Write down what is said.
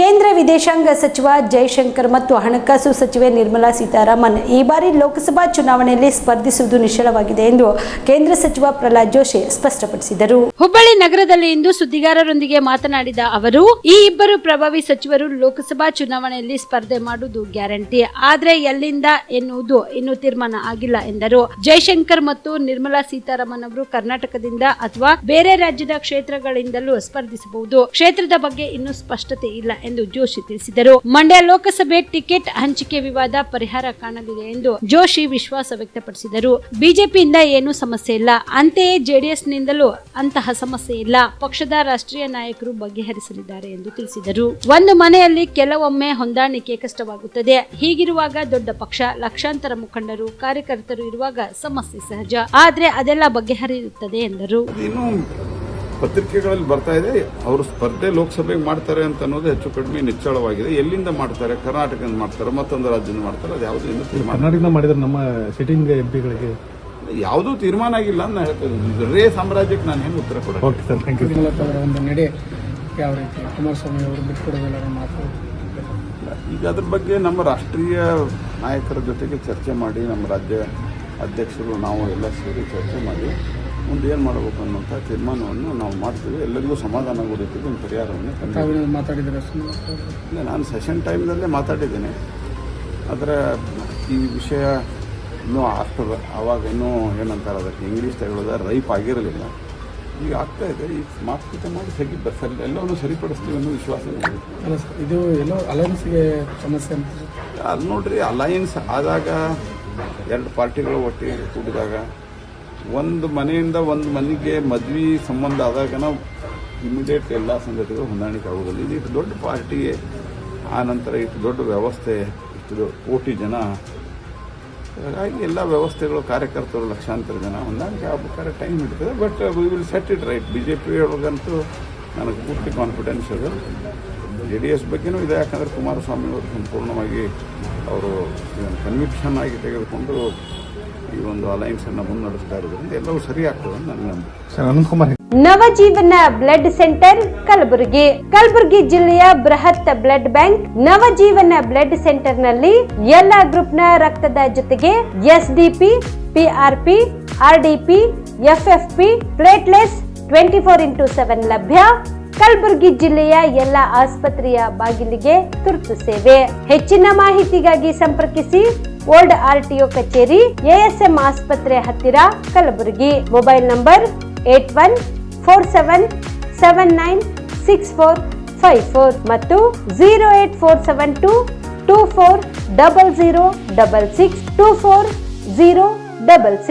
ಕೇಂದ್ರ ವಿದೇಶಾಂಗ ಸಚಿವ ಜೈಶಂಕರ್ ಮತ್ತು ಹಣಕಾಸು ಸಚಿವೆ ನಿರ್ಮಲಾ ಸೀತಾರಾಮನ್ ಈ ಬಾರಿ ಲೋಕಸಭಾ ಚುನಾವಣೆಯಲ್ಲಿ ಸ್ಪರ್ಧಿಸುವುದು ನಿಶ್ಚಲವಾಗಿದೆ ಎಂದು ಕೇಂದ್ರ ಸಚಿವ ಪ್ರಹ್ಲಾದ್ ಜೋಶಿ ಸ್ಪಷ್ಟಪಡಿಸಿದರು. ಹುಬ್ಬಳ್ಳಿ ನಗರದಲ್ಲಿ ಇಂದು ಸುದ್ದಿಗಾರರೊಂದಿಗೆ ಮಾತನಾಡಿದ ಅವರು, ಈ ಇಬ್ಬರು ಪ್ರಭಾವಿ ಸಚಿವರು ಲೋಕಸಭಾ ಚುನಾವಣೆಯಲ್ಲಿ ಸ್ಪರ್ಧೆ ಮಾಡುವುದು ಗ್ಯಾರಂಟಿ, ಆದ್ರೆ ಎಲ್ಲಿಂದ ಎನ್ನುವುದು ಇನ್ನೂ ತೀರ್ಮಾನ ಆಗಿಲ್ಲ ಎಂದರು. ಜೈಶಂಕರ್ ಮತ್ತು ನಿರ್ಮಲಾ ಸೀತಾರಾಮನ್ ಅವರು ಕರ್ನಾಟಕದಿಂದ ಅಥವಾ ಬೇರೆ ರಾಜ್ಯದ ಕ್ಷೇತ್ರಗಳಿಂದಲೂ ಸ್ಪರ್ಧಿಸಬಹುದು. ಕ್ಷೇತ್ರದ ಬಗ್ಗೆ ಇನ್ನೂ ಸ್ಪಷ್ಟತೆ ಇಲ್ಲ ಎಂದು ಜೋಶಿ ತಿಳಿಸಿದರು. ಮಂಡ್ಯ ಲೋಕಸಭೆ ಟಿಕೆಟ್ ಹಂಚಿಕೆ ವಿವಾದ ಪರಿಹಾರ ಕಾಣಲಿದೆ ಎಂದು ಜೋಶಿ ವಿಶ್ವಾಸ ವ್ಯಕ್ತಪಡಿಸಿದರು. ಬಿಜೆಪಿಯಿಂದ ಏನೂ ಸಮಸ್ಯೆ ಇಲ್ಲ, ಅಂತೆಯೇ ಜೆಡಿಎಸ್ ನಿಂದಲೂ ಅಂತಹ ಸಮಸ್ಯೆ ಇಲ್ಲ. ಪಕ್ಷದ ರಾಷ್ಟ್ರೀಯ ನಾಯಕರು ಬಗೆಹರಿಸಲಿದ್ದಾರೆ ಎಂದು ತಿಳಿಸಿದರು. ಒಂದು ಮನೆಯಲ್ಲಿ ಕೆಲವೊಮ್ಮೆ ಹೊಂದಾಣಿಕೆ ಕಷ್ಟವಾಗುತ್ತದೆ. ಹೀಗಿರುವಾಗ ದೊಡ್ಡ ಪಕ್ಷ, ಲಕ್ಷಾಂತರ ಮುಖಂಡರು, ಕಾರ್ಯಕರ್ತರು ಇರುವಾಗ ಸಮಸ್ಯೆ ಸಹಜ, ಆದ್ರೆ ಅದೆಲ್ಲ ಬಗೆಹರಿಯುತ್ತದೆ ಎಂದರು. ಪತ್ರಿಕೆಗಳಲ್ಲಿ ಬರ್ತಾ ಇದೆ, ಅವರು ಸ್ಪರ್ಧೆ ಲೋಕಸಭೆಗೆ ಮಾಡ್ತಾರೆ ಅಂತ ಅನ್ನೋದು ಹೆಚ್ಚು ಕಡಿಮೆ ನಿಚ್ಚಳವಾಗಿದೆ. ಎಲ್ಲಿಂದ ಮಾಡ್ತಾರೆ? ಕರ್ನಾಟಕದಿಂದ ಮಾಡ್ತಾರೆ, ಮತ್ತೊಂದು ರಾಜ್ಯದಿಂದ ಮಾಡ್ತಾರೆ, ಅದು ಯಾವುದೂ ಇನ್ನೂ ತೀರ್ಮಾನ. ಕರ್ನಾಟಕದಿಂದ ಮಾಡಿದ್ರೆ ನಮ್ಮ ಸಿಟ್ಟಿಂಗ್ ಎಂಪಿಗಳಿಗೆ ಯಾವುದೂ ತೀರ್ಮಾನ ಆಗಿಲ್ಲ ಅಂತ ನಾನು ಹೇಳ್ತೇನೆ. ರೇ ಸಾಮ್ರಾಜ್ಯಕ್ಕೆ ನಾನು ಏನು ಉತ್ತರ ಕೊಡ. Okay sir, thank you. ಒಂದು ನಡೆ ಯಾವ ರೀತಿ ಕುಮಾರಸ್ವಾಮಿ ಅವರು ಬಿಟ್ಟುಕೊಡೋದಿಲ್ಲ ಮಾತು. ಈಗ ಅದ್ರ ಬಗ್ಗೆ ನಮ್ಮ ರಾಷ್ಟ್ರೀಯ ನಾಯಕರ ಜೊತೆಗೆ ಚರ್ಚೆ ಮಾಡಿ, ನಮ್ಮ ರಾಜ್ಯ ಅಧ್ಯಕ್ಷರು ನಾವು ಎಲ್ಲ ಸೇರಿ ಚರ್ಚೆ ಮಾಡಿ ಮುಂದೆ ಏನು ಮಾಡಬೇಕು ಅನ್ನೋಂಥ ತೀರ್ಮಾನವನ್ನು ನಾವು ಮಾಡ್ತೀವಿ. ಎಲ್ಲರಿಗೂ ಸಮಾಧಾನ ಕೊಡುತ್ತೀವಿ, ಒಂದು ಪರಿಹಾರವನ್ನು ಮಾತಾಡಿದರೆ ಇಲ್ಲ, ನಾನು ಸೆಷನ್ ಟೈಮ್ನಲ್ಲೇ ಮಾತಾಡಿದ್ದೇನೆ. ಆದರೆ ಈ ವಿಷಯ ಇನ್ನೂ ಆಗ್ತದೆ. ಆವಾಗ ಇನ್ನೂ ಏನಂತಾರೆ, ಅದಕ್ಕೆ ಇಂಗ್ಲೀಷ್ ತಗೊಳ್ಳೋದ ರೈಪ್ ಆಗಿರಲಿಲ್ಲ. ಈಗ ಆಗ್ತಾ ಇದೆ. ಈ ಮಾತುಕತೆ ಮಾಡಿ ಎಲ್ಲವನ್ನೂ ಸರಿಪಡಿಸ್ತೀವಿ ಅನ್ನೋ ವಿಶ್ವಾಸ ಇದೆ. ಇದು ಎಲ್ಲೋ ಅಲಯನ್ಸ್ಗೆ ಸಮಸ್ಯೆ ಅಂತ ಅದು ನೋಡ್ರಿ, ಅಲಯನ್ಸ್ ಆದಾಗ ಎರಡು ಪಾರ್ಟಿಗಳು ಒಟ್ಟಿಗೆ ಕೂಡಿದಾಗ, ಒಂದು ಮನೆಯಿಂದ ಒಂದು ಮನೆಗೆ ಮದ್ವೆ ಸಂಬಂಧ ಆದಾಗ ನಾವು ಇಮಿಡಿಯೇಟ್ ಎಲ್ಲ ಸಂಗತಿಗಳು ಹೊಂದಾಣಿಕೆ ಆಗೋದಿಲ್ಲ. ಇದು ಇಷ್ಟು ದೊಡ್ಡ ಪಾರ್ಟಿಗೆ ಆ ನಂತರ ಇಷ್ಟು ದೊಡ್ಡ ವ್ಯವಸ್ಥೆ, ಇಷ್ಟು ಕೋಟಿ ಜನ, ಹಾಗಾಗಿ ಎಲ್ಲ ವ್ಯವಸ್ಥೆಗಳು, ಕಾರ್ಯಕರ್ತರು ಲಕ್ಷಾಂತರ ಜನ ಹೊಂದಾಣಿಕೆ ಆಗ್ಬೇಕಾದ್ರೆ ಟೈಮ್ ಹಿಡಿತದೆ. But we will set it right. BJP ಒಳಗಂತೂ ನನಗೆ ಪೂರ್ತಿ ಕಾನ್ಫಿಡೆನ್ಸ್ ಇದೆ. JDS ಬಗ್ಗೆನೂ ಇದೆ, ಯಾಕಂದರೆ ಕುಮಾರಸ್ವಾಮಿ ಅವರು ಸಂಪೂರ್ಣವಾಗಿ ಅವರು ಕನ್ವಿಕ್ಷನ್ ಆಗಿ ತೆಗೆದುಕೊಂಡು ಈ ಒಂದು ಅಲೈನ್ಸ್ ಅನ್ನು ಮುನ್ನಡೆಸ್ತಾ ಇರೋದ್ರಿಂದ ಎಲ್ಲವೂ ಸರಿ ಆಗ್ತದೆ ಅಂತ ನನಗೆ ನಂಬಿಕೆ. Navajeevan blood centre Kalaburagi. ಕಲಬುರಗಿ ಜಿಲ್ಲೆಯ ಬೃಹತ್ blood bank Navajeevan blood centre ನಲ್ಲಿ ಎಲ್ಲಾ ಗ್ರೂಪ್ ನ ರಕ್ತದ ಜೊತೆಗೆ SDP, PRP, RDP, FFP, platelets 24x7 ಲಭ್ಯ. ಕಲಬುರಗಿ ಜಿಲ್ಲೆಯ ಎಲ್ಲ ಆಸ್ಪತ್ರೆಯ ಬಾಗಿಲಿಗೆ ತುರ್ತು ಸೇವೆ. ಹೆಚ್ಚಿನ ಮಾಹಿತಿಗಾಗಿ ಸಂಪರ್ಕಿಸಿ ಓಲ್ಡ್ RTO ಕಚೇರಿ, ASM ಆಸ್ಪತ್ರೆ ಹತ್ತಿರ, ಕಲಬುರಗಿ. ಮೊಬೈಲ್ ನಂಬರ್ 8147979654 ಮತ್ತು 08472240066 240066.